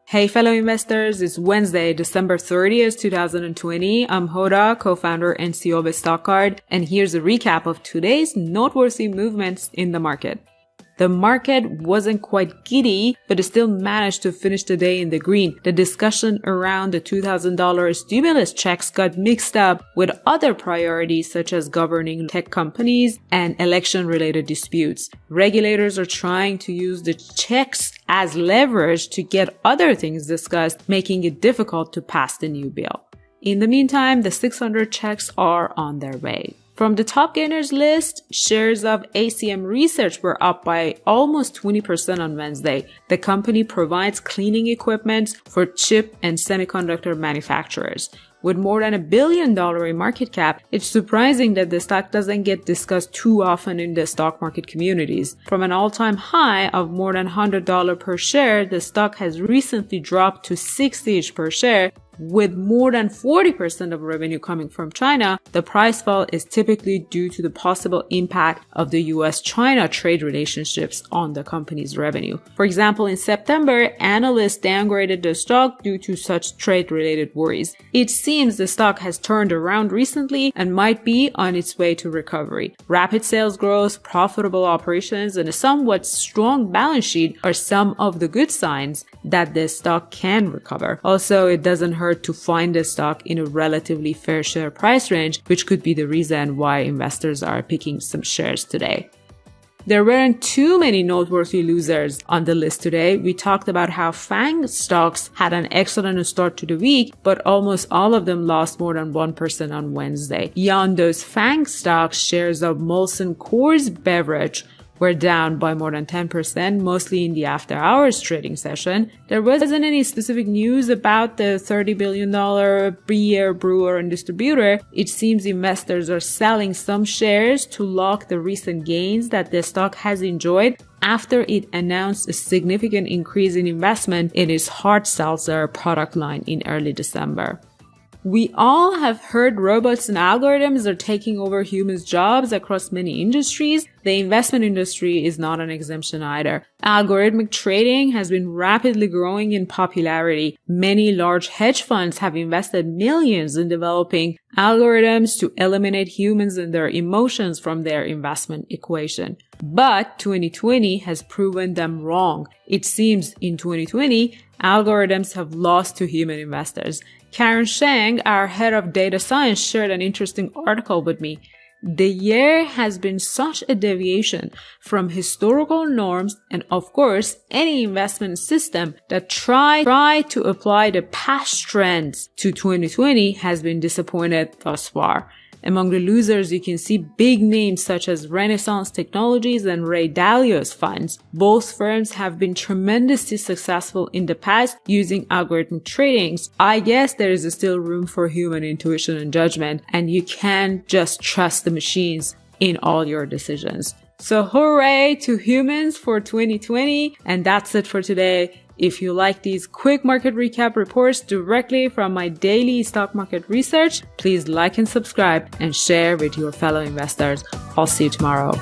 Hey fellow investors, it's Wednesday, December 30th, 2020. I'm Hoda, co-founder and CEO of StockCard, and here's a recap of today's noteworthy movements in the market. The market wasn't quite giddy, but it still managed to finish the day in the green. The discussion around the $2,000 stimulus checks got mixed up with other priorities such as governing tech companies and election-related disputes. Regulators are trying to use the checks as leverage to get other things discussed, making it difficult to pass the new bill. In the meantime, the 600 checks are on their way. From the top gainers list, shares of ACM Research were up by almost 20% on Wednesday. The company provides cleaning equipment for chip and semiconductor manufacturers. With more than $1 billion in market cap, it's surprising that the stock doesn't get discussed too often in the stock market communities. From an all-time high of more than $100 per share, the stock has recently dropped to $60 per share. With more than 40% of revenue coming from China, the price fall is typically due to the possible impact of the US-China trade relationships on the company's revenue. For example, in September, analysts downgraded the stock due to such trade-related worries. It seems the stock has turned around recently and might be on its way to recovery. Rapid sales growth, profitable operations, and a somewhat strong balance sheet are some of the good signs that the stock can recover. Also, it doesn't hurt to find the stock in a relatively fair share price range, which could be the reason why investors are picking some shares today. There weren't too many noteworthy losers on the list today. We talked about how FANG stocks had an excellent start to the week, but almost all of them lost more than 1% on Wednesday. Beyond those FANG stocks, shares of Molson Coors Beverage were down by more than 10%, mostly in the after-hours trading session. There wasn't any specific news about the $30 billion beer brewer and distributor. It seems investors are selling some shares to lock the recent gains that the stock has enjoyed after it announced a significant increase in investment in its hard seltzer product line in early December. We all have heard robots and algorithms are taking over humans' jobs across many industries. The investment industry is not an exemption either. Algorithmic trading has been rapidly growing in popularity. Many large hedge funds have invested millions in developing algorithms to eliminate humans and their emotions from their investment equation. But 2020 has proven them wrong. It seems in 2020, algorithms have lost to human investors. Karen Sheng, our head of data science, shared an interesting article with me. The year has been such a deviation from historical norms and, of course, any investment system that tried to apply the past trends to 2020 has been disappointed thus far. Among the losers, you can see big names such as Renaissance Technologies and Ray Dalio's funds. Both firms have been tremendously successful in the past using algorithmic tradings. I guess there is still room for human intuition and judgment, and you can't just trust the machines in all your decisions. So hooray to humans for 2020, and that's it for today. If you like these quick market recap reports directly from my daily stock market research, please like and subscribe and share with your fellow investors. I'll see you tomorrow.